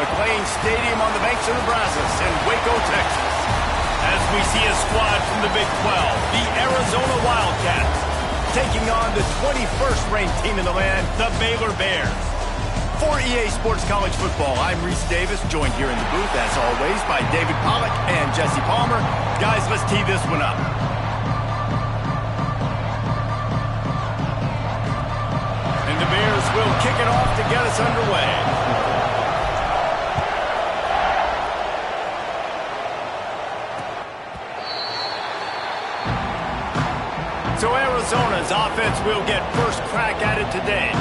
McLean Stadium on the banks of the Brazos in Waco, Texas. As we see a squad from the Big 12, the Arizona Wildcats, taking on the 21st ranked team in the land, the Baylor Bears. For EA Sports College Football, I'm Reese Davis, joined here in the booth, as always, by David Pollack and Jesse Palmer. Guys, let's tee this one up. And the Bears will kick it off to get us underway. So Arizona's offense will get first crack at it today.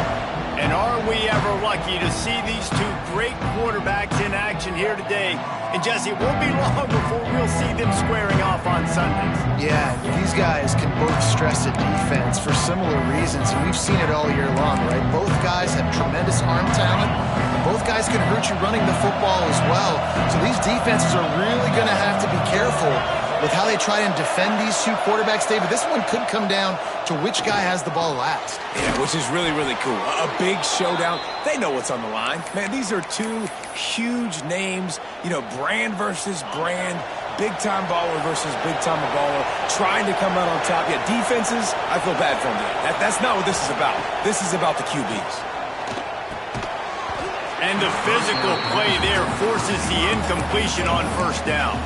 And are we ever lucky to see these two great quarterbacks in action here today? And Jesse, it won't be long before we'll see them squaring off on Sundays. Yeah, these guys can both stress a defense for similar reasons, and we've seen it all year long, right? Both guys have tremendous arm talent. Both guys can hurt you running the football as well. So these defenses are really going to have to be careful with how they try and defend these two quarterbacks. David, this one could come down to which guy has the ball last. Yeah, which is really, really cool. A big showdown. They know what's on the line. Man, these are two huge names, you know, brand versus brand, big-time baller versus big-time baller, trying to come out on top. Yeah, defenses, I feel bad for them. That's not what this is about. This is about the QBs. And the physical play there forces the incompletion on first down.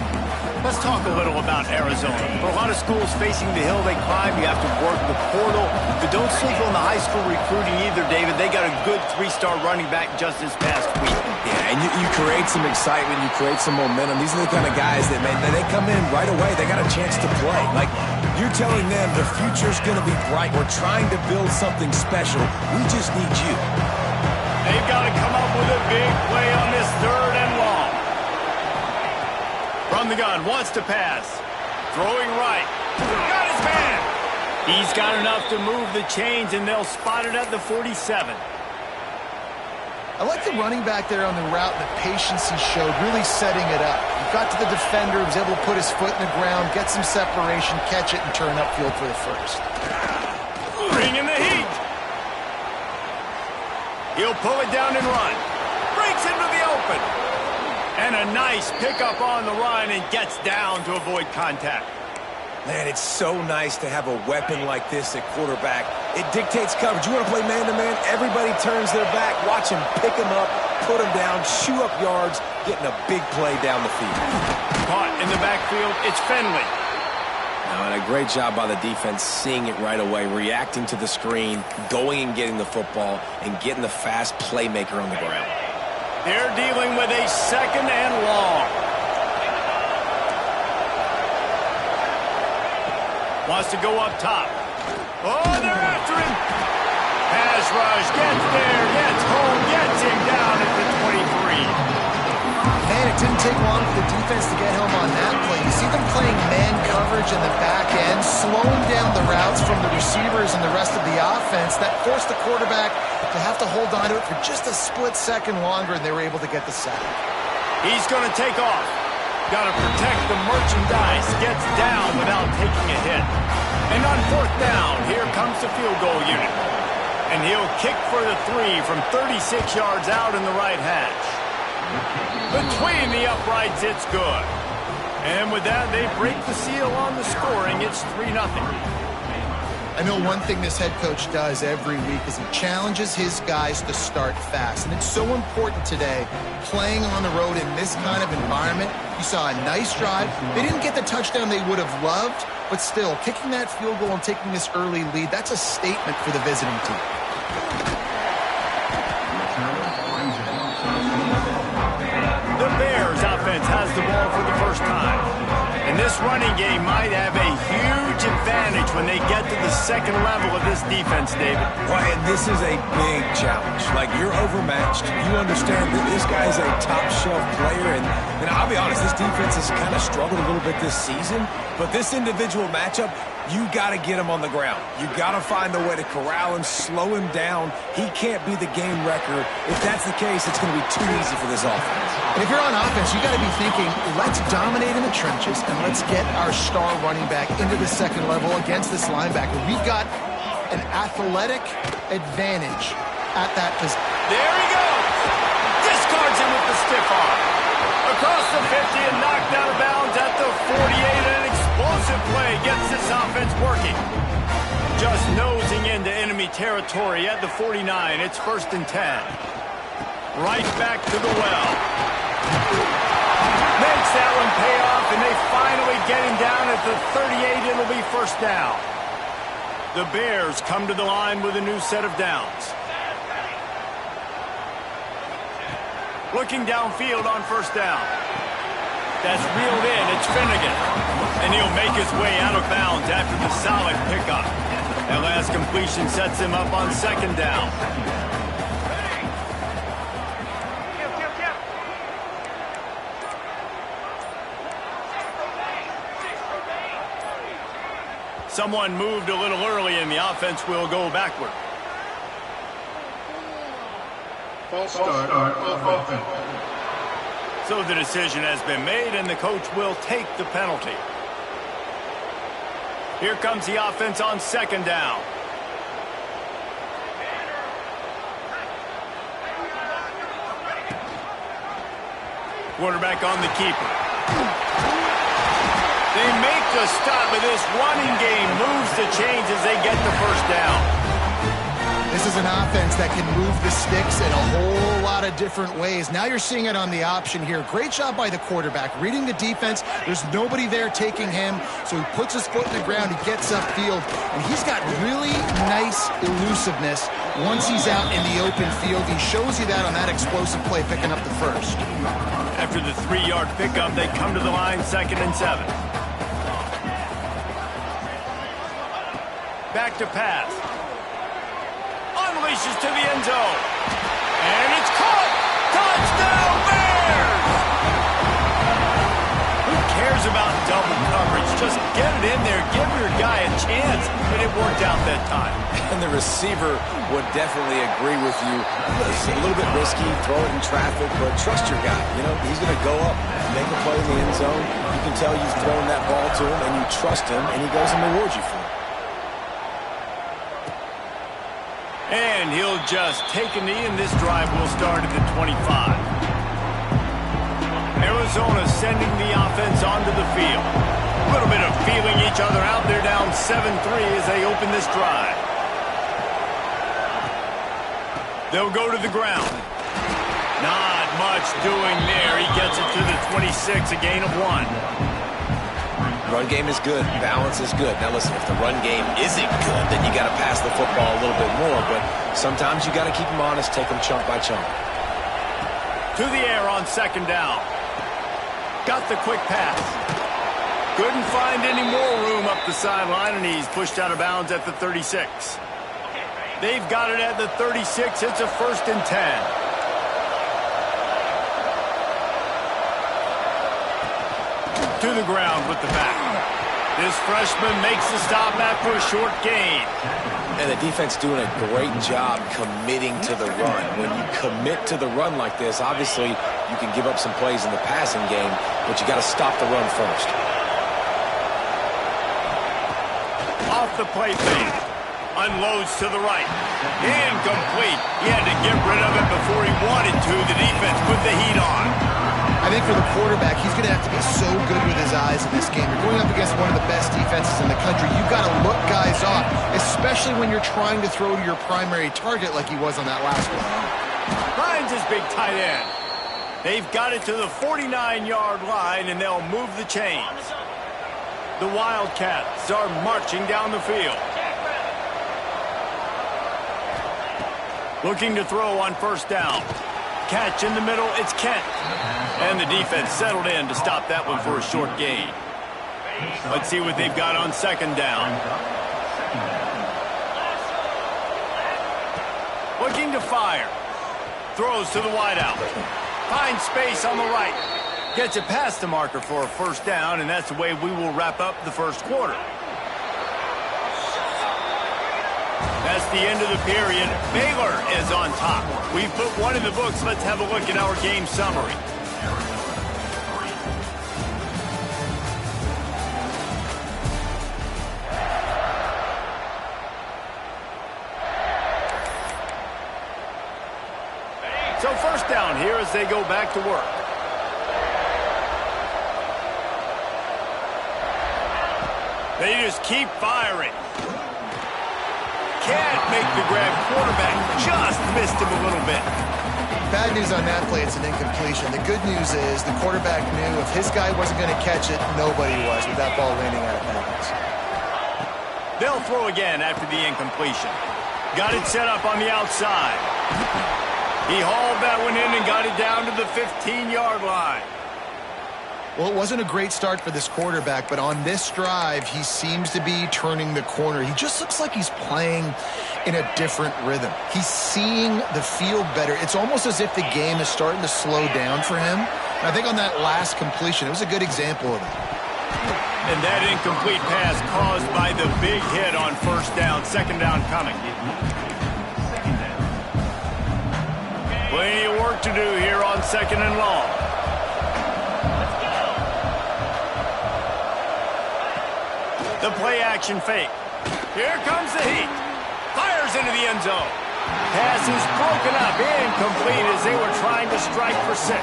Let's talk a little about Arizona. For a lot of schools facing the hill they climb, you have to work the portal. But don't sleep on the high school recruiting either, David. They got a good three-star running back just this past week. Yeah, and you create some excitement. You create some momentum. These are the kind of guys that, man, they come in right away. They got a chance to play. Like, you're telling them the future's going to be bright. We're trying to build something special. We just need you. They've got to come up with a big play on this third and long. From the gun, wants to pass. Throwing right. Got his man. He's got enough to move the chains, and they'll spot it at the 47. I like the running back there on the route, the patience he showed, really setting it up. He got to the defender, was able to put his foot in the ground, get some separation, catch it, and turn upfield for the first. Bringing the heat. He'll pull it down and run. Breaks into the open. And a nice pickup on the run and gets down to avoid contact. Man, it's so nice to have a weapon like this at quarterback. It dictates coverage. You want to play man-to-man? Everybody turns their back. Watch him pick him up, put him down, chew up yards, getting a big play down the field. Caught in the backfield, it's Finley. Now, and a great job by the defense seeing it right away, reacting to the screen, going and getting the football, and getting the fast playmaker on the ground. They're dealing with a second and long. Wants to go up top. Oh, they're after him. Pass rush, gets there, gets home, gets him down at the 23. Man, it didn't take long for the defense to get home on that play. You see them playing man coverage in the back end, slowing down the routes from the receivers and the rest of the offense. That forced the quarterback to have to hold on to it for just a split second longer, and they were able to get the sack. He's going to take off. Got to protect the merchandise. Gets down without taking a hit. And on fourth down, here comes the field goal unit. And he'll kick for the 3 from 36 yards out in the right hash. Between the uprights, it's good. And with that, they break the seal on the scoring. It's 3-0. I know one thing this head coach does every week is he challenges his guys to start fast. And it's so important today, playing on the road in this kind of environment. You saw a nice drive. They didn't get the touchdown they would have loved, but still, kicking that field goal and taking this early lead, that's a statement for the visiting team. The Bears offense has the ball for the first time. And this running game might have a huge advantage when they get to the second level of this defense, David. Ryan, this is a big challenge. Like, you're overmatched. You understand that this guy is a top-shelf player. And I'll be honest, this defense has kind of struggled a little bit this season. But this individual matchup, you got to get him on the ground. You got to find a way to corral him, slow him down. He can't be the game wrecker. If that's the case, it's going to be too easy for this offense. And if you're on offense, you got to be thinking, let's dominate in the trenches and let's get our star running back into the second level against this linebacker. We've got an athletic advantage at that position. There he goes. Discards him with the stiff 48, an explosive play gets this offense working. Just nosing into enemy territory at the 49. It's 1st and 10. Right back to the well. Makes that one pay off, and they finally get him down at the 38. It'll be 1st down. The Bears come to the line with a new set of downs. Looking downfield on 1st down. That's reeled in. It's Finnegan. And he'll make his way out of bounds after the solid pickup. That last completion sets him up on 2nd down. Someone moved a little early, and the offense will go backward. False start on offense. So the decision has been made, and the coach will take the penalty. Here comes the offense on 2nd down. Quarterback on the keeper. They make the stop, but this running game moves the chains as they get the 1st down. This is an offense that can move the sticks in a whole lot of different ways. Now you're seeing it on the option here. Great job by the quarterback. Reading the defense, there's nobody there taking him, so he puts his foot in the ground, he gets upfield, and he's got really nice elusiveness once he's out in the open field. He shows you that on that explosive play, picking up the 1st. After the 3-yard pickup, they come to the line 2nd and 7. Back to pass. Unleashes to the end zone. And it's caught! Touchdown Bears! Who cares about double coverage? Just get it in there, give your guy a chance, and it worked out that time. And the receiver would definitely agree with you. It's a little bit risky, throw it in traffic, but trust your guy. You know, he's going to go up, make a play in the end zone. You can tell you've thrown that ball to him, and you trust him, and he goes and rewards you for it. And he'll just take a knee, and this drive will start at the 25. Arizona sending the offense onto the field. A little bit of feeling each other out. They're down 7-3 as they open this drive. They'll go to the ground. Not much doing there. He gets it to the 26, a gain of 1. Run game is good. Balance is good. Now listen, if the run game isn't good, then you got to pass the football a little bit more. But sometimes you got to keep them honest, take them chunk by chunk. To the air on 2nd down. Got the quick pass. Couldn't find any more room up the sideline, and he's pushed out of bounds at the 36. They've got it at the 36. It's a 1st and 10. To the ground with the back. This freshman makes the stop after a short gain. And the defense doing a great job committing to the run. When you commit to the run like this, obviously you can give up some plays in the passing game, but you got to stop the run first. Off the play fake. Unloads to the right. Incomplete. He had to get rid of it before he wanted to. The defense put the heat on. I think for the quarterback, he's going to have to be so good with his eyes in this game. You're going up against one of the best defenses in the country. You've got to look guys off, especially when you're trying to throw to your primary target like he was on that last one. Finds his big tight end. They've got it to the 49-yard line, and they'll move the chains. The Wildcats are marching down the field. Looking to throw on 1st down. Catch in the middle, it's Kent. And the defense settled in to stop that one for a short gain. Let's see what they've got on 2nd down. Looking to fire. Throws to the wideout. Finds space on the right. Gets it past the marker for a 1st down, and that's the way we will wrap up the 1st quarter. That's the end of the period. Baylor is on top. We've put one in the books. Let's have a look at our game summary. So 1st down here as they go back to work. They just keep firing. Can't make the grab. Quarterback just missed him a little bit. Bad news on that play, it's an incompletion. The good news is the quarterback knew if his guy wasn't going to catch it, nobody was with that ball landing out of bounds. They'll throw again after the incompletion. Got it set up on the outside. He hauled that one in and got it down to the 15-yard line. Well, it wasn't a great start for this quarterback, but on this drive, he seems to be turning the corner. He just looks like he's playing in a different rhythm. He's seeing the field better. It's almost as if the game is starting to slow down for him. And I think on that last completion, it was a good example of it. And that incomplete pass caused by the big hit on first down, second down coming. Plenty of work to do here on second and long. The play action fake. Here comes the heat. Fires into the end zone. Pass is broken up, incomplete as they were trying to strike for 6.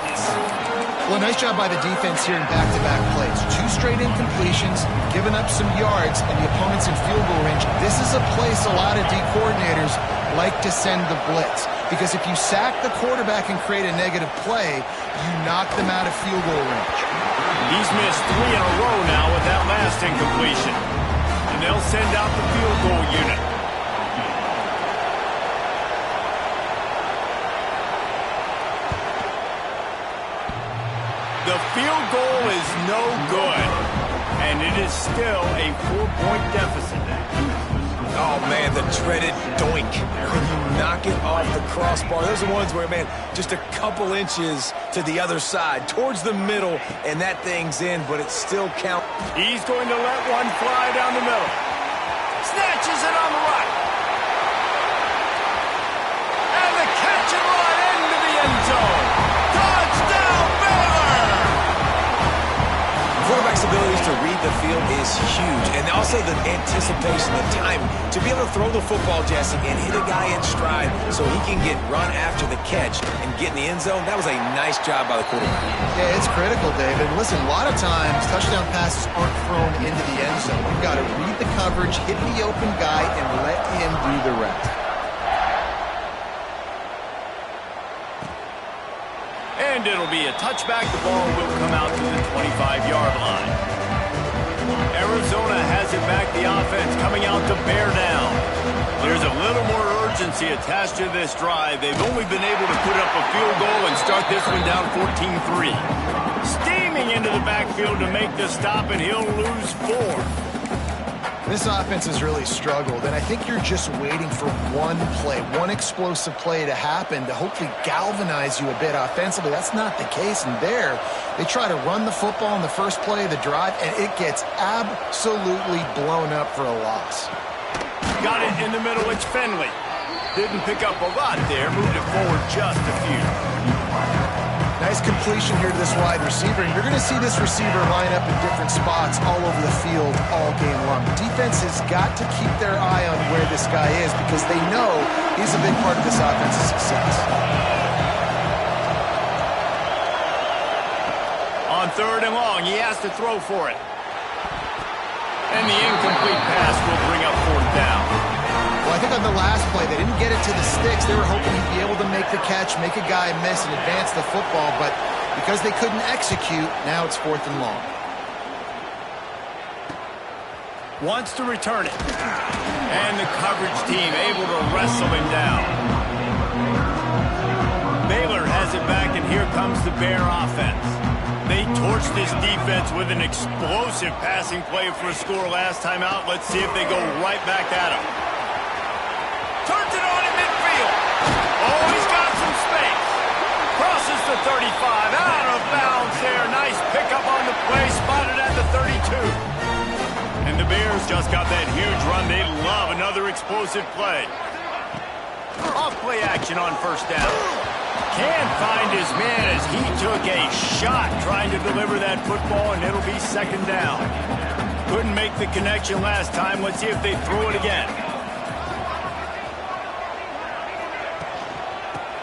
Well, nice job by the defense here in back-to-back plays. 2 straight incompletions, giving up some yards, and the opponent's in field goal range. This is a place a lot of D coordinators like to send the blitz, because if you sack the quarterback and create a negative play, you knock them out of field goal range. He's missed 3 in a row now with that last incompletion. And they'll send out the field goal unit. The field goal is no good. And it is still a 4-point deficit. Oh, man, the dreaded doink. When you knock it off the crossbar. Those are ones where, man, just a couple inches to the other side, towards the middle, and that thing's in, but it still counts. He's going to let one fly down the middle. Snatches it on the right. And the catch and run into the end zone. Touchdown, Baylor! Quarterback's abilities to read the field is huge, and also the anticipation, the time to be able to throw the football, Jesse, and hit a guy in stride so he can get run after the catch and get in the end zone. That was a nice job by the quarterback. Yeah, it's critical, David. Listen, a lot of times touchdown passes aren't thrown into the end zone. You've got to read the coverage, hit the open guy, and let him do the rest. And it'll be a touchback. The ball will come out to the 25-yard line. Arizona has it back. The offense coming out to bear down. There's a little more urgency attached to this drive. They've only been able to put up a field goal and start this one down 14-3. Steaming into the backfield to make the stop, and he'll lose 4. This offense has really struggled, and I think you're just waiting for one play, one explosive play to happen to hopefully galvanize you a bit offensively. That's not the case, and there, they try to run the football in the first play of the drive, and it gets absolutely blown up for a loss. Got it in the middle, it's Finley. Didn't pick up a lot there, moved it forward just a few. Nice completion here to this wide receiver, and you're going to see this receiver line up in different spots all over the field all game long. Defense has got to keep their eye on where this guy is because they know he's a big part of this offense's success. On 3rd and long, he has to throw for it. And the incomplete pass will bring up 4th down. Well, I think on the last play, they didn't get it to the sticks. They were hoping he'd be able to make the catch, make a guy miss, and advance the football. But because they couldn't execute, now it's 4th and long. Wants to return it. And the coverage team able to wrestle him down. Baylor has it back, and here comes the Bear offense. They torched this defense with an explosive passing play for a score last time out. Let's see if they go right back at him. Turns it on in midfield. Oh, he's got some space. Crosses the 35. Out of bounds there. Nice pickup on the play. Spotted at the 32. And the Bears just got that huge run. They love another explosive play. Off play action on 1st down. Can't find his man as he took a shot trying to deliver that football, and it'll be 2nd down. Couldn't make the connection last time. Let's see if they throw it again.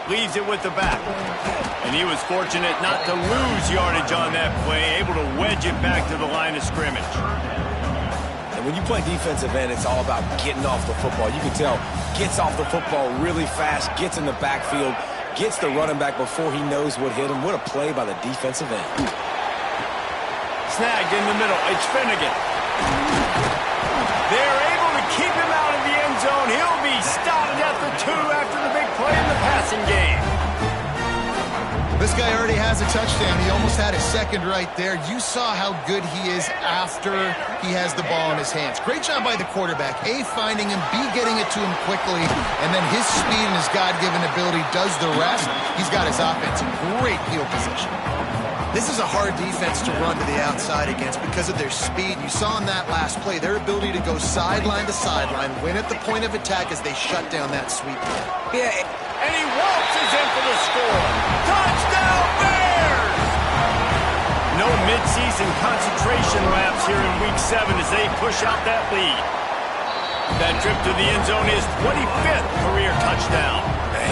Leaves it with the back. And he was fortunate not to lose yardage on that play, able to wedge it back to the line of scrimmage. And And when you play defensive end, it's all about getting off the football. You can tell, gets off the football really fast, gets in the backfield, gets the running back before he knows what hit him. What a play by the defensive end. Snagged in the middle. It's Finnegan. They're able to keep him out of the end zone. He'll be stopped at the 2 after the big play in the passing game. This guy already has a touchdown. He almost had a second right there. You saw how good he is after he has the ball in his hands. Great job by the quarterback. A, finding him, B, getting it to him quickly, and then his speed and his God-given ability does the rest. He's got his offense in great field position. This is a hard defense to run to the outside against because of their speed. You saw in that last play their ability to go sideline to sideline, win at the point of attack as they shut down that sweep play. Yeah, and he waltzes in for the score. Touchdown Bears! No midseason concentration laps here in Week 7 as they push out that lead. That trip to the end zone is 25th career touchdown.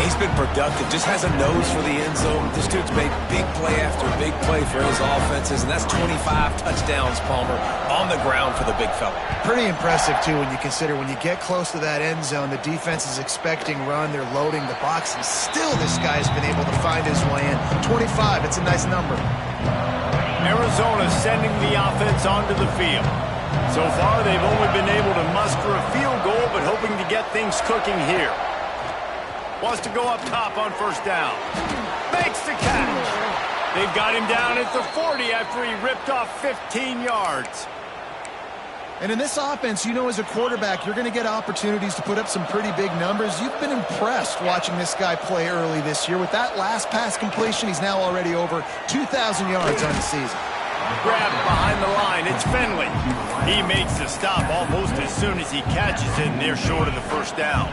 He's been productive, just has a nose for the end zone. This dude's made big play after big play for his offenses, and that's 25 touchdowns, Palmer, on the ground for the big fella. Pretty impressive, too, when you consider when you get close to that end zone, the defense is expecting run, they're loading the box, and still this guy's been able to find his way in. 25, it's a nice number. Arizona sending the offense onto the field. So far, they've only been able to muster a field goal, but hoping to get things cooking here. Wants to go up top on first down. Makes the catch. They've got him down at the 40 after he ripped off 15 yards. And in this offense, you know, as a quarterback, you're going to get opportunities to put up some pretty big numbers. You've been impressed watching this guy play early this year. With that last pass completion, he's now already over 2,000 yards on the season. Grabbed behind the line, it's Finley. He makes the stop almost as soon as he catches it, and they're short of the first down.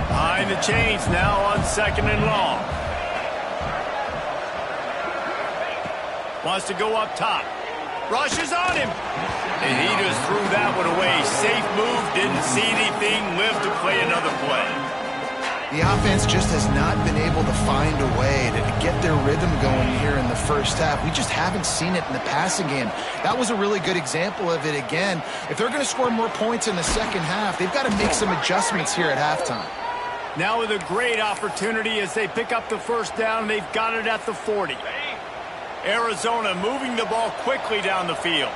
Behind the chains now on 2nd and long. Wants to go up top. Rushes on him. And he just threw that one away. Safe move, didn't see anything, lived to play another play. The offense just has not been able to find a way to get their rhythm going here in the first half. We just haven't seen it in the passing game. That was a really good example of it again. If they're going to score more points in the second half, they've got to make some adjustments here at halftime. Now with a great opportunity as they pick up the first down, they've got it at the 40. Arizona moving the ball quickly down the field.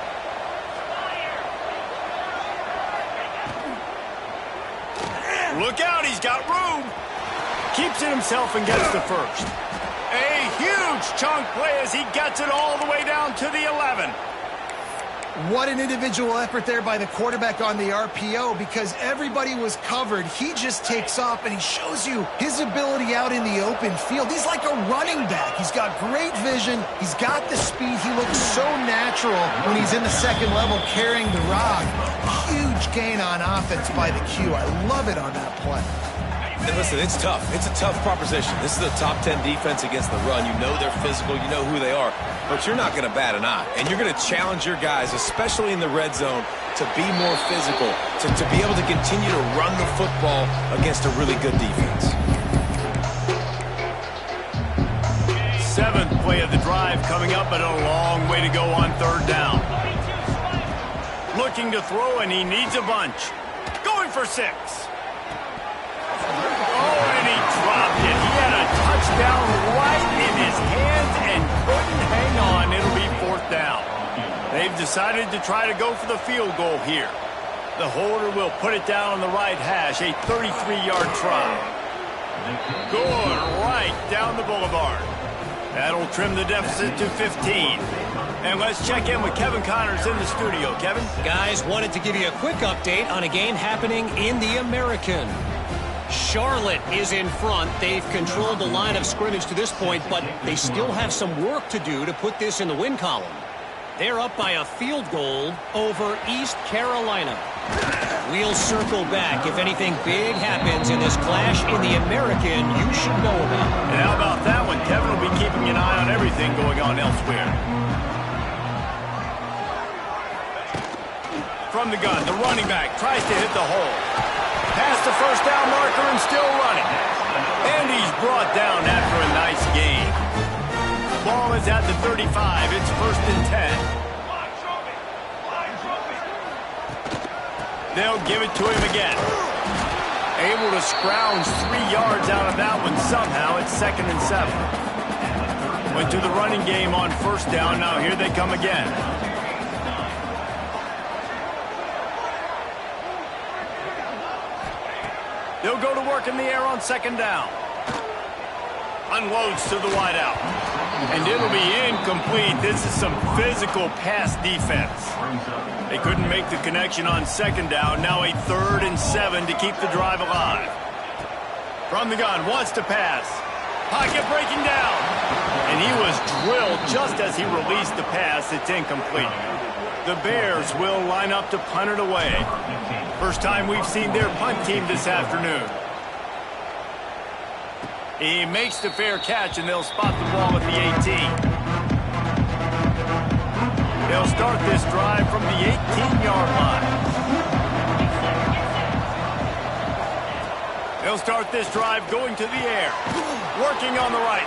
Look out, he's got room. Keeps it himself and gets the first. A huge chunk play as he gets it all the way down to the 11. What an individual effort there by the quarterback on the RPO, because everybody was covered. He just takes off, and he shows you his ability out in the open field. He's like a running back. He's got great vision. He's got the speed. He looks so natural when he's in the second level carrying the rock. Huge gain on offense by the Q. I love it on that play. And listen, it's tough. It's a tough proposition. This is a top 10 defense against the run. You know they're physical. You know who they are. But you're not going to bat an eye. And you're going to challenge your guys, especially in the red zone, to be more physical, to be able to continue to run the football against a really good defense. 7th play of the drive coming up, but a long way to go on 3rd down. Looking to throw, and he needs a bunch. Going for 6. And he dropped it. He had a touchdown right in his hands and couldn't hang on. It'll be 4th down. They've decided to try to go for the field goal here. The holder will put it down on the right hash, a 33-yard try. Good right down the boulevard. That'll trim the deficit to 15. And let's check in with Kevin Connors in the studio. Kevin? Guys, wanted to give you a quick update on a game happening in the American. Charlotte is in front. They've controlled the line of scrimmage to this point, but they still have some work to do to put this in the win column. They're up by a field goal over East Carolina. We'll circle back. If anything big happens in this clash in the American, you should know about it. And how about that one? Kevin will be keeping an eye on everything going on elsewhere. From the gun, the running back tries to hit the hole. Past the first down marker and still running. And he's brought down after a nice gain. Ball is at the 35. It's 1st and 10. They'll give it to him again. Able to scrounge 3 yards out of that one somehow. It's 2nd and 7. Went to the running game on 1st down. Now here they come again. They'll go to work in the air on 2nd down. Unloads to the wideout. And it'll be incomplete. This is some physical pass defense. They couldn't make the connection on 2nd down. Now a 3rd and 7 to keep the drive alive. From the gun, wants to pass. Pocket breaking down. And he was drilled just as he released the pass. It's incomplete. The Bears will line up to punt it away. First time we've seen their punt team this afternoon. He makes the fair catch, and they'll spot the ball at the 18. They'll start this drive from the 18-yard line. They'll start this drive going to the air. Working on the right.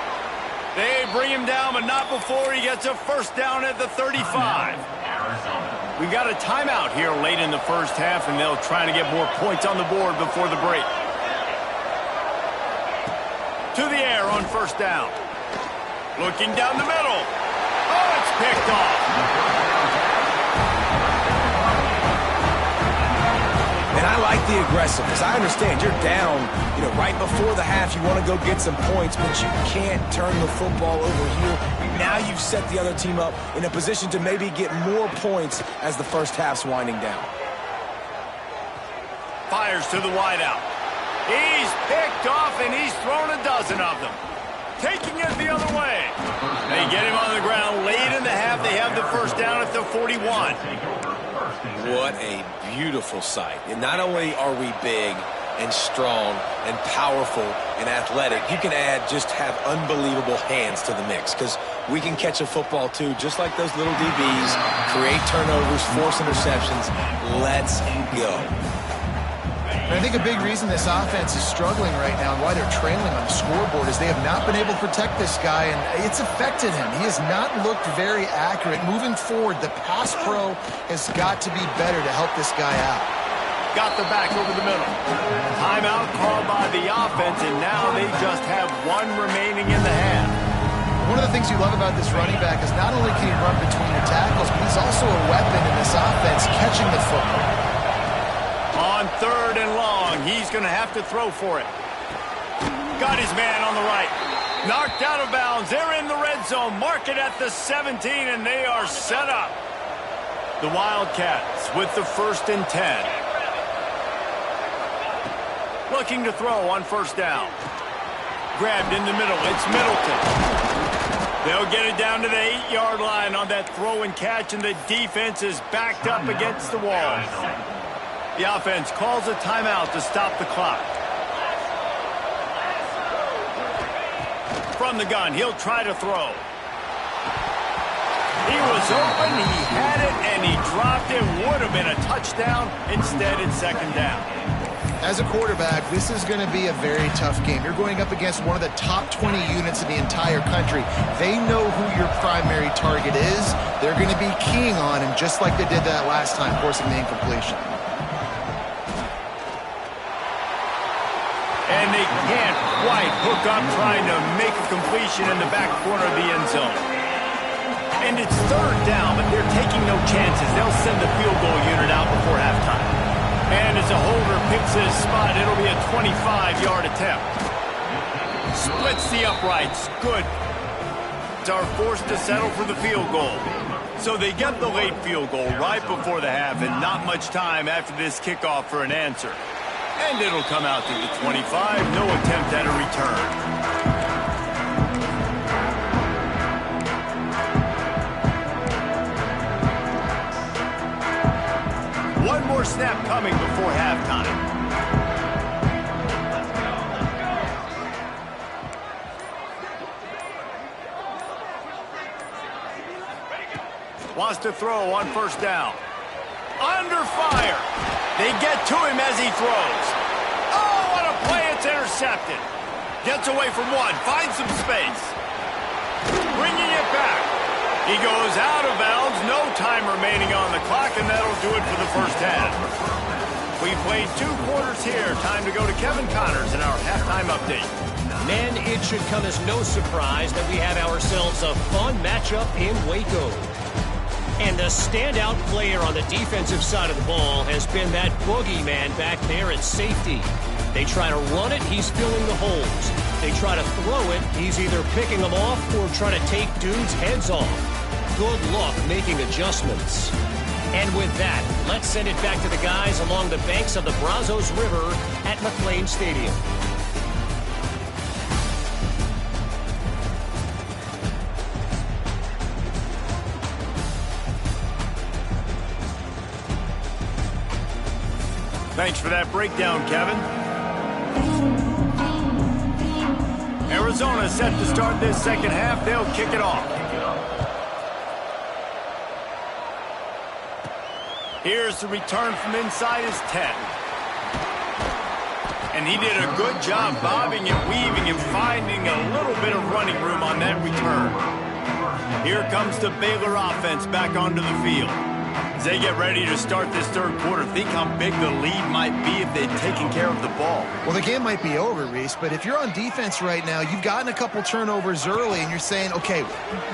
They bring him down, but not before he gets a 1st down at the 35. We got a timeout here late in the 1st half, and they'll try to get more points on the board before the break. To the air on 1st down. Looking down the middle. Oh, it's picked off. And I like the aggressiveness. I understand you're down, right before the half. You want to go get some points, but you can't turn the football over here. Now you've set the other team up in a position to maybe get more points as the 1st half's winding down. Fires to the wideout. He's picked off, and he's thrown a dozen of them. Taking it the other way. They get him on the ground late in the half. They have the 1st down at the 41. What a beautiful sight. And not only are we big and strong and powerful and athletic, you can have unbelievable hands to the mix, because we can catch a football too, just like those little DBs, create turnovers, force interceptions. Let's go. And I think a big reason this offense is struggling right now and why they're trailing on the scoreboard is they have not been able to protect this guy, and it's affected him. He has not looked very accurate. Moving forward, the pass pro has got to be better to help this guy out. Got the back over the middle. Timeout called by the offense, and now they just have 1 remaining in the half. One of the things you love about this running back is not only can he run between the tackles, but he's also a weapon in this offense, catching the football. On 3rd and long, he's going to have to throw for it. Got his man on the right. Knocked out of bounds. They're in the red zone. Mark it at the 17, and they are set up. The Wildcats with the 1st and 10. Looking to throw on 1st down. Grabbed in the middle. It's Middleton. They'll get it down to the 8-yard line on that throw and catch, and the defense is backed up against the wall. The offense calls a timeout to stop the clock. From the gun, he'll try to throw. He was open, he had it, and he dropped it. Would have been a touchdown. Instead, it's 2nd down. As a quarterback, this is going to be a very tough game. You're going up against one of the top 20 units in the entire country. They know who your primary target is. They're going to be keying on him just like they did that last time, forcing the incompletion. And they can't quite hook up trying to make a completion in the back corner of the end zone. And it's 3rd down, but they're taking no chances. They'll send the field goal unit out before halftime. And as a holder picks his spot, it'll be a 25-yard attempt. Splits the uprights. Good. Are forced to settle for the field goal. So they get the late field goal right before the half, and not much time after this kickoff for an answer. And it'll come out to the 25. No attempt at a return. One more snap coming before halftime. Wants to throw on 1st down. Under fire. They get to him as he throws. Oh, what a play. It's intercepted. Gets away from one. Finds some space. Bringing it back. He goes out of bounds. No time remaining on the clock, and that'll do it for the 1st half. We played 2 quarters here. Time to go to Kevin Connors in our halftime update. Men, it should come as no surprise that we have ourselves a fun matchup in Waco. And the standout player on the defensive side of the ball has been that boogeyman back there at safety. They try to run it, he's filling the holes. They try to throw it, he's either picking them off or trying to take dudes' heads off. Good luck making adjustments. And with that, let's send it back to the guys along the banks of the Brazos River at McLean Stadium. Thanks for that breakdown, Kevin. Arizona set to start this second half. They'll kick it off. Here's the return from inside his 10. And he did a good job bobbing and weaving and finding a little bit of running room on that return. Here comes the Baylor offense back onto the field. As they get ready to start this third quarter, think how big the lead might be if they'd taken care of the ball. Well, the game might be over, Reese, but if you're on defense right now, you've gotten a couple turnovers early, and you're saying, okay,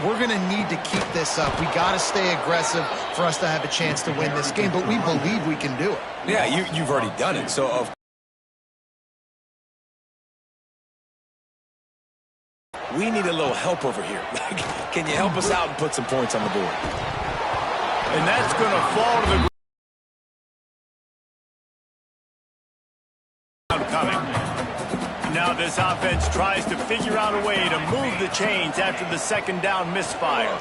we're going to need to keep this up. We got to stay aggressive for us to have a chance to win this game, but we believe we can do it. Yeah, you've already done it, so we need a little help over here. Can you help us out and put some points on the board? And that's going to fall to the ground coming. Now this offense tries to figure out a way to move the chains after the second down misfire.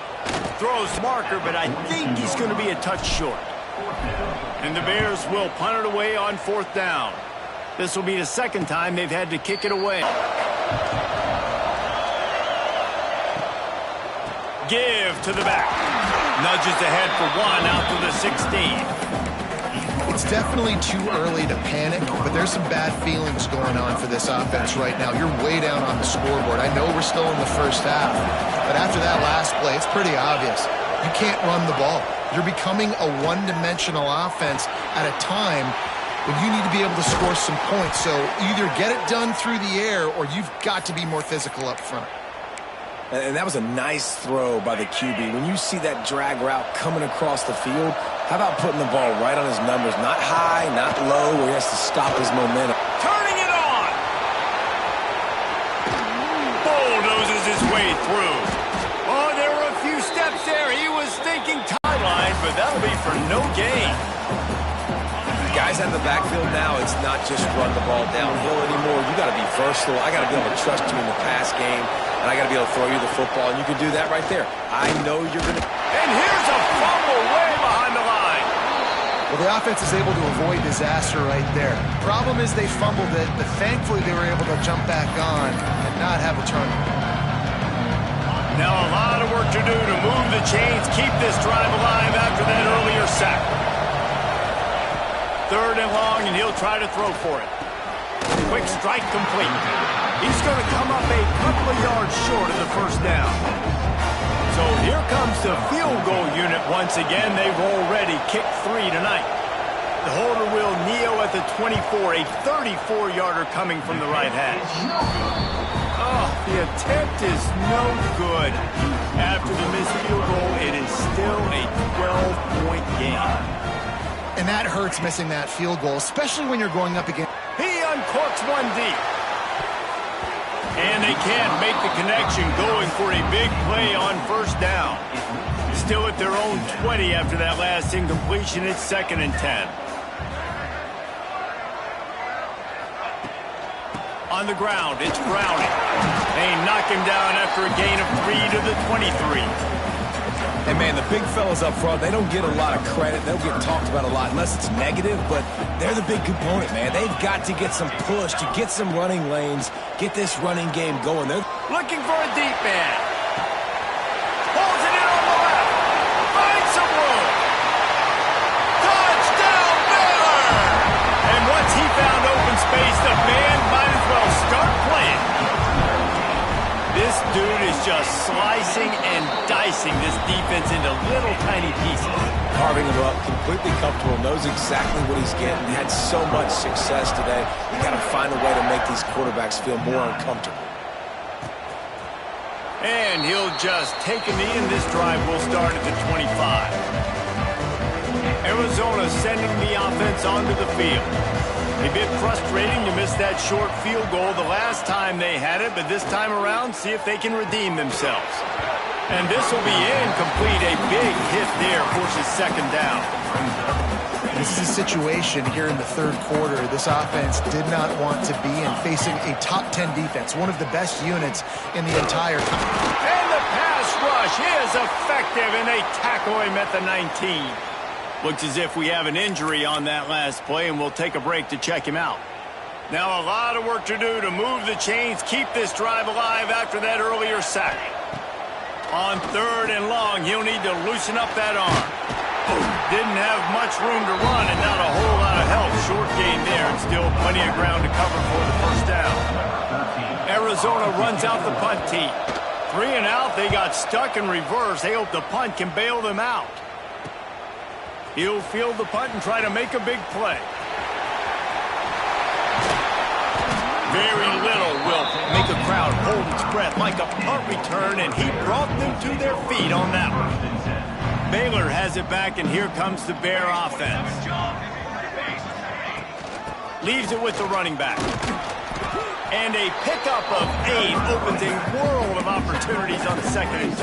Throws marker, but I think he's going to be a touch short. And the Bears will punt it away on 4th down. This will be the second time they've had to kick it away. Give to the back. Nudges ahead for 1 out to the 16. It's definitely too early to panic, but there's some bad feelings going on for this offense right now. You're way down on the scoreboard. I know we're still in the first half, but after that last play, it's pretty obvious. You can't run the ball. You're becoming a one-dimensional offense at a time when you need to be able to score some points. So either get it done through the air or you've got to be more physical up front. And that was a nice throw by the QB. When you see that drag route coming across the field, how about putting the ball right on his numbers? Not high, not low, where he has to stop his momentum. Turning it on! Bulldozes his way through. Oh, there were a few steps there. He was thinking timeline, but that'll be for no gain. Guys out of the backfield now, it's not just run the ball downhill anymore. You got to be versatile. I got to be able to trust you in the pass game, and I got to be able to throw you the football, and you can do that right there. I know you're going to. And here's a fumble way behind the line. Well, the offense is able to avoid disaster right there. Problem is they fumbled it, but thankfully they were able to jump back on and not have a turnover. Now a lot of work to do to move the chains, keep this drive alive after that earlier sack. 3rd and long, and he'll try to throw for it. Quick strike complete. He's going to come up a couple of yards short of the first down. So here comes the field goal unit once again. They've already kicked 3 tonight. The holder will kneel at the 24, a 34-yarder coming from the right hash. Oh, the attempt is no good. After the missed field goal, it is still a 12-point game. And that hurts, missing that field goal, especially when you're going up against. He uncorks one deep. And they can't make the connection, going for a big play on first down. Still at their own 20 after that last incompletion. It's 2nd and 10. On the ground, it's Browning. They knock him down after a gain of 3 to the 23. And, man, the big fellas up front, they don't get a lot of credit. They'll get talked about a lot unless it's negative, but they're the big component, man. They've got to get some push, to get some running lanes, get this running game going. They're looking for a deep man. Pulls it in on the left. Finds some room. Touchdown, Baylor! And once he found open space, the man might as well start playing. This dude is just slicing and dicing this defense into little tiny pieces. Carving him up, completely comfortable, knows exactly what he's getting. Had so much success today. You got to find a way to make these quarterbacks feel more uncomfortable. And he'll just take a knee, and this drive will start at the 25. Arizona sending the offense onto the field. A bit frustrating to miss that short field goal the last time they had it, but this time around, see if they can redeem themselves. And this will be incomplete. A big hit there forces second down. This is a situation here in the third quarter this offense did not want to be in, facing a top 10 defense, one of the best units in the entire country. And the pass rush is effective, and they tackle him at the 19. Looks as if we have an injury on that last play, and we'll take a break to check him out. Now a lot of work to do to move the chains, keep this drive alive after that earlier sack. On third and long, he'll need to loosen up that arm. Didn't have much room to run and not a whole lot of help. Short gain there and still plenty of ground to cover for the first down. Arizona runs out the punt tee. 3 and out, they got stuck in reverse. They hope the punt can bail them out. He'll field the punt and try to make a big play. Very little will make a crowd hold its breath like a punt return, and he brought them to their feet on that one. Baylor has it back, and here comes the Bear offense. Leaves it with the running back. And a pickup of 8 opens a world of opportunities on 2nd and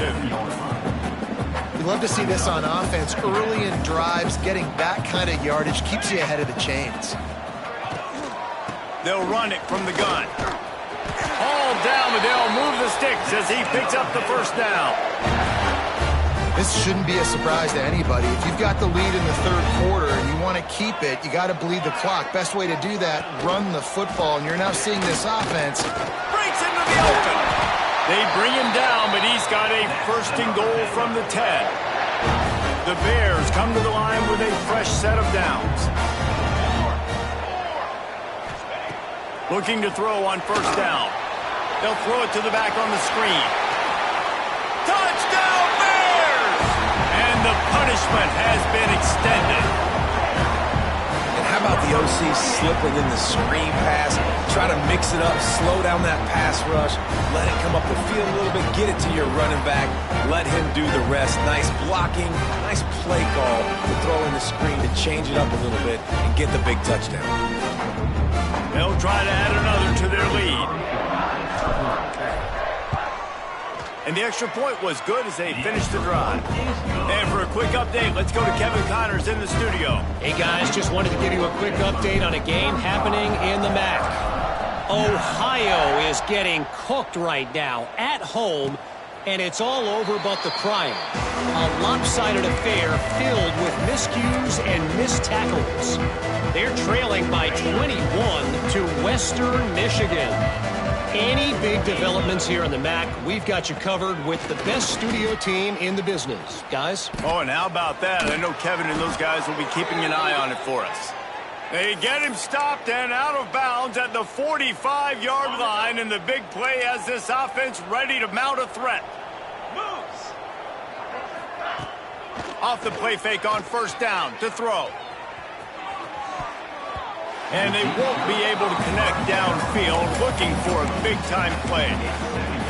2. We love to see this on offense. Early in drives, getting that kind of yardage keeps you ahead of the chains. They'll run it from the gun. All down, but they'll move the sticks as he picks up the first down. This shouldn't be a surprise to anybody. If you've got the lead in the third quarter and you want to keep it, you got to bleed the clock. Best way to do that, run the football. And you're now seeing this offense. Breaks into the open. They bring him down, but he's got a first and goal from the 10. The Bears come to the line with a fresh set of downs. Looking to throw on first down. They'll throw it to the back on the screen. Touchdown, Bears! And the punishment has been extended. And how about the OC slipping in the screen pass? Try to mix it up, slow down that pass rush, let it come up the field a little bit, get it to your running back, let him do the rest. Nice blocking, nice play call to throw in the screen to change it up a little bit and get the big touchdown. They'll try to add another to their lead. And the extra point was good as they finished the drive. And for a quick update, let's go to Kevin Connors in the studio. Hey, guys, just wanted to give you a quick update on a game happening in the MAC. Ohio is getting cooked right now at home, and it's all over but the crying. A lopsided affair filled with miscues and missed tackles. They're trailing by 21 to Western Michigan. Any big developments here in the MAC, we've got you covered with the best studio team in the business. Guys? Oh, and how about that? I know Kevin and those guys will be keeping an eye on it for us. They get him stopped and out of bounds at the 45-yard line, and the big play has this offense ready to mount a threat. Moves. Off the play fake on first down to throw. And they won't be able to connect downfield, looking for a big-time play.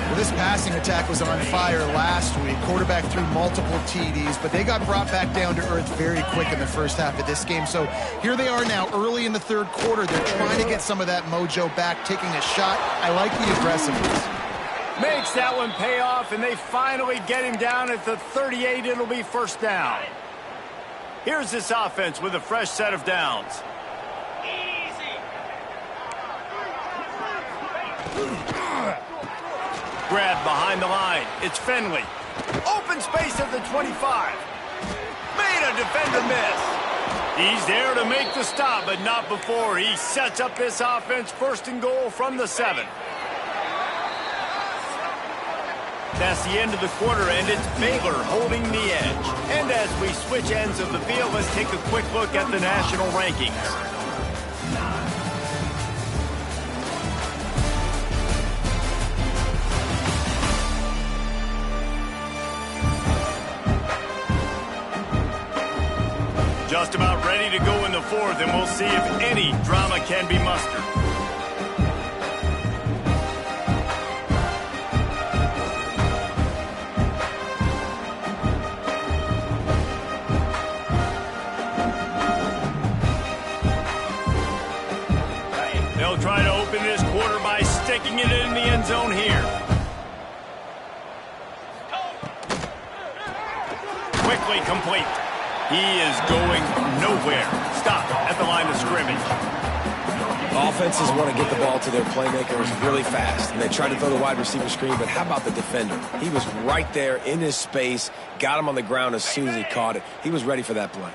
Well, this passing attack was on fire last week. Quarterback threw multiple TDs, but they got brought back down to earth very quick in the first half of this game. So here they are now early in the third quarter. They're trying to get some of that mojo back, taking a shot. I like the aggressiveness. Makes that one pay off, and they finally get him down at the 38. It'll be first down. Here's this offense with a fresh set of downs. Grab behind the line. It's Finley. Open space at the 25. Made a defender miss. He's there to make the stop, but not before he sets up this offense first and goal from the 7. That's the end of the quarter, and it's Baylor holding the edge. And as we switch ends of the field, let's take a quick look at the national rankings. Just about ready to go in the fourth, and we'll see if any drama can be mustered. They'll try to open this quarter by sticking it in the end zone here. Quickly complete. He is going nowhere. Stop at the line of scrimmage. Offenses want to get the ball to their playmakers really fast, and they try to throw the wide receiver screen, but how about the defender? He was right there in his space, got him on the ground as soon as he caught it. He was ready for that play.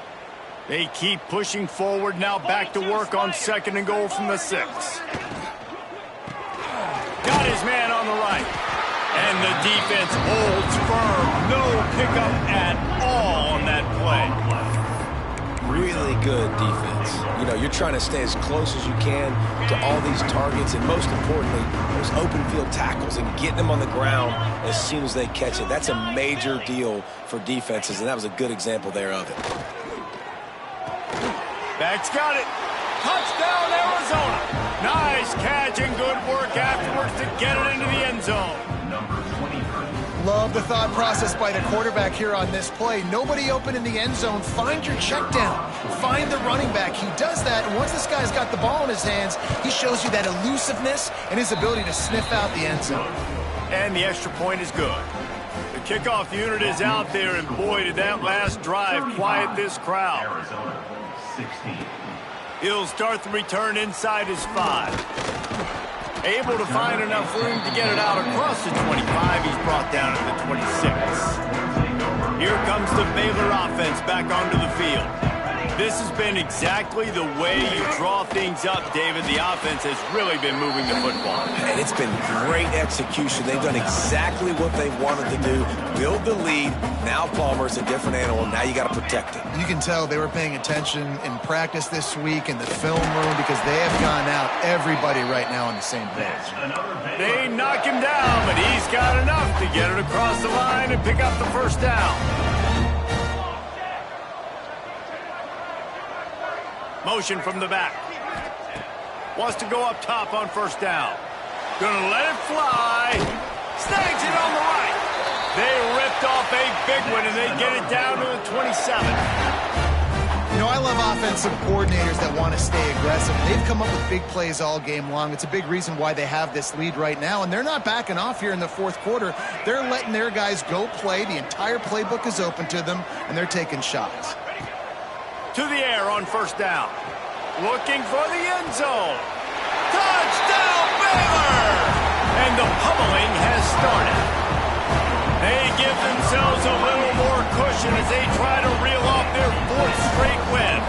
They keep pushing forward, now back to work on 2nd and goal from the 6. Got his man on the right. And the defense holds firm. No pickup at all on that play. Really good defense. You know, you're trying to stay as close as you can to all these targets, and most importantly, those open field tackles and getting them on the ground as soon as they catch it. That's a major deal for defenses, and that was a good example there of it. Back's got it. Touchdown, Arizona. Nice catch and good work afterwards to get it into the end zone. Love the thought process by the quarterback here on this play. Nobody open in the end zone. Find your check down. Find the running back. He does that, and once this guy's got the ball in his hands, he shows you that elusiveness and his ability to sniff out the end zone. And the extra point is good. The kickoff unit is out there, and boy, did that last drive quiet this crowd. He'll start the return inside his 5. Able to find enough room to get it out across the 25. He's brought down at the 26. Here comes the Baylor offense back onto the field. This has been exactly the way you draw things up, David. The offense has really been moving the football. And it's been great execution. They've done exactly what they wanted to do. Build the lead. Now Palmer's a different animal. Now you got to protect it. You can tell they were paying attention in practice this week in the film room because they have gone out everybody right now on the same page. They knock him down, but he's got enough to get it across the line and pick up the first down. Motion from the back. Wants to go up top on first down. Gonna let it fly. Snags it on the right. They ripped off a big one, and they get it down to the 27. You know, I love offensive coordinators that want to stay aggressive. They've come up with big plays all game long. It's a big reason why they have this lead right now, and they're not backing off here in the fourth quarter. They're letting their guys go play. The entire playbook is open to them, and they're taking shots. To the air on first down. Looking for the end zone. Touchdown, Baylor! And the pummeling has started. They give themselves a little more cushion as they try to reel off their 4th straight win.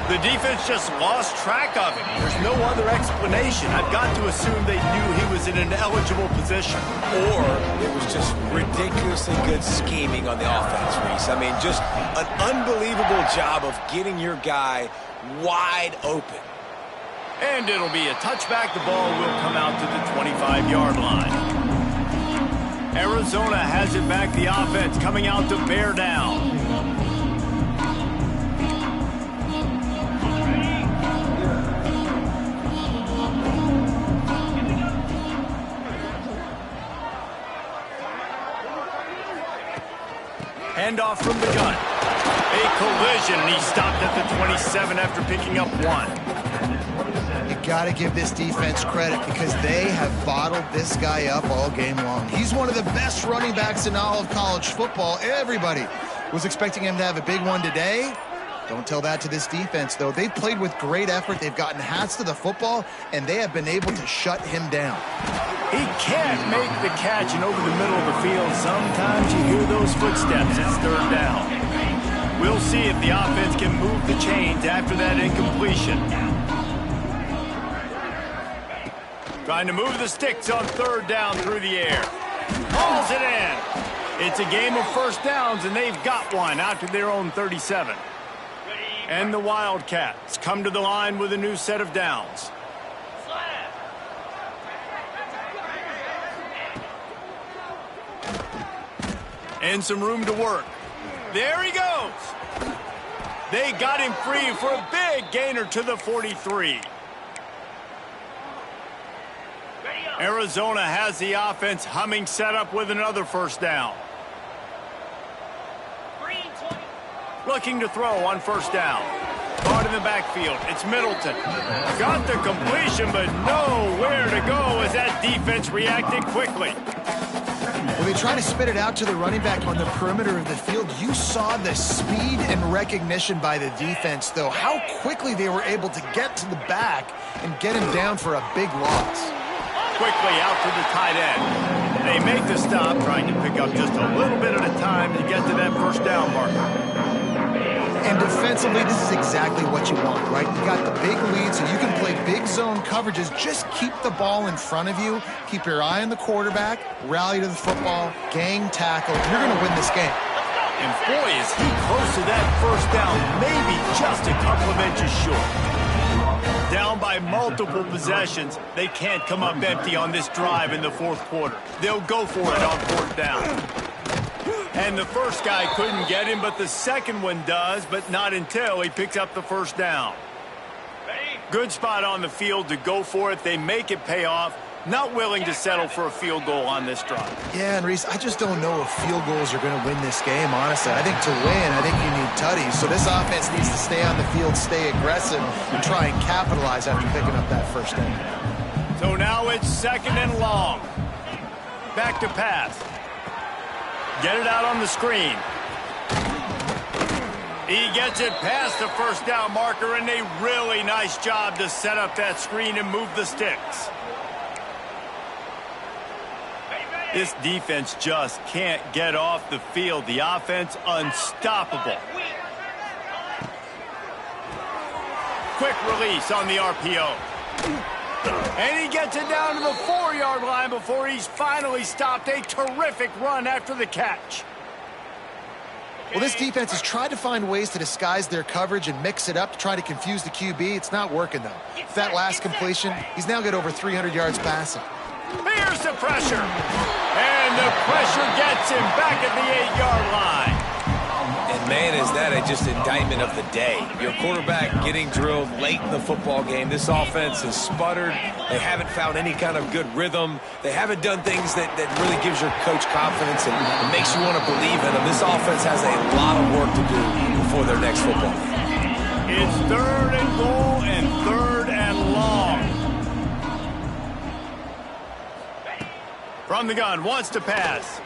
The defense just lost track of him. There's no other explanation. I've got to assume they knew he was in an eligible position. Or it was just ridiculously good scheming on the offense, Reese. I mean, just an unbelievable job of getting your guy wide open. And it'll be a touchback. The ball will come out to the 25-yard line. Arizona has it back. The offense coming out to bear down. Handoff from the gun. A collision, and he stopped at the 27 after picking up 1. You got to give this defense credit because they have bottled this guy up all game long. He's one of the best running backs in all of college football. Everybody was expecting him to have a big one today. Don't tell that to this defense, though. They've played with great effort. They've gotten hats to the football, and they have been able to shut him down. He can't make the catch, and over the middle of the field, sometimes you hear those footsteps. It's third down. We'll see if the offense can move the chains after that incompletion. Trying to move the sticks on third down through the air. Hauls it in. It's a game of first downs, and they've got one out to their own 37. And the Wildcats come to the line with a new set of downs. And some room to work. There he goes. They got him free for a big gainer to the 43. Arizona has the offense humming, set up with another first down. Looking to throw on first down. Caught in the backfield. It's Middleton. Got the completion, but nowhere to go as that defense reacted quickly. When they try to spit it out to the running back on the perimeter of the field, you saw the speed and recognition by the defense, though, how quickly they were able to get to the back and get him down for a big loss. Quickly out to the tight end. They make the stop, trying to pick up just a little bit at a time to get to that first down marker. And defensively, this is exactly what you want, right? You got the big lead, so you can play big zone coverages. Just keep the ball in front of you. Keep your eye on the quarterback. Rally to the football. Gang tackle. You're going to win this game. And boy, is he close to that first down. Maybe just a couple of inches short. Down by multiple possessions. They can't come up empty on this drive in the fourth quarter. They'll go for it on fourth down. And the first guy couldn't get him, but the second one does, but not until he picks up the first down. Good spot on the field to go for it. They make it pay off. Not willing to settle for a field goal on this drive. Yeah, and Reese, I just don't know if field goals are going to win this game, honestly. I think to win, I think you need tutties. So this offense needs to stay on the field, stay aggressive, and try and capitalize after picking up that first down. So now it's second and long. Back to pass. Get it out on the screen. He gets it past the first down marker, and a really nice job to set up that screen and move the sticks. This defense just can't get off the field. The offense unstoppable. Quick release on the RPO. And he gets it down to the 4-yard line before he's finally stopped. A terrific run after the catch. Well, this defense has tried to find ways to disguise their coverage and mix it up to try to confuse the QB. It's not working, though. With that last completion, he's now got over 300 yards passing. Here's the pressure. And the pressure gets him back at the 8-yard line. And, man, is that just indictment of the day. Your quarterback getting drilled late in the football game. This offense has sputtered. They haven't found any kind of good rhythm. They haven't done things that really gives your coach confidence and makes you want to believe in them. This offense has a lot of work to do before their next football game. It's third and goal and third and long. From the gun, wants to pass.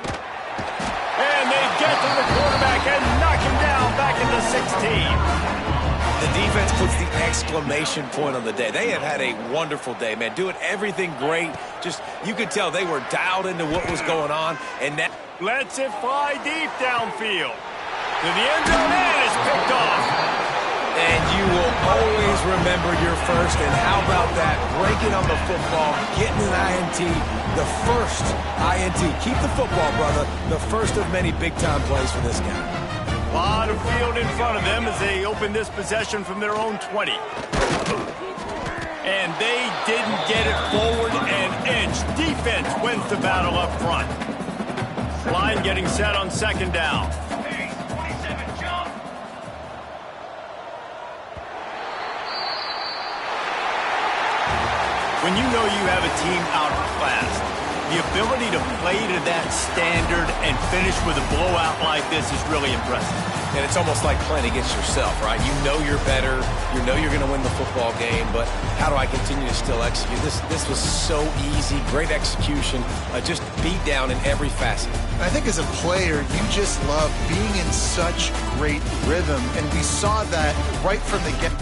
And they get to the quarterback and knock him down back at the 16. The defense puts the exclamation point on the day. They have had a wonderful day, man. Doing everything great. Just, you could tell they were dialed into what was going on. And that lets it fly deep downfield. To the end zone, and it's picked off. And you will always remember your first. And how about that? Breaking on the football, getting an INT, the first INT. Keep the football, brother. The first of many big-time plays for this guy. A lot of field in front of them as they open this possession from their own 20. And they didn't get it forward an inch. Defense wins the battle up front. Line getting set on second down. When you know you have a team outclassed, the ability to play to that standard and finish with a blowout like this is really impressive. And it's almost like playing against yourself, right? You know you're better. You know you're going to win the football game, but how do I continue to still execute? This was so easy. Great execution. Just beat down in every facet. I think as a player, you just love being in such great rhythm, and we saw that right from the get.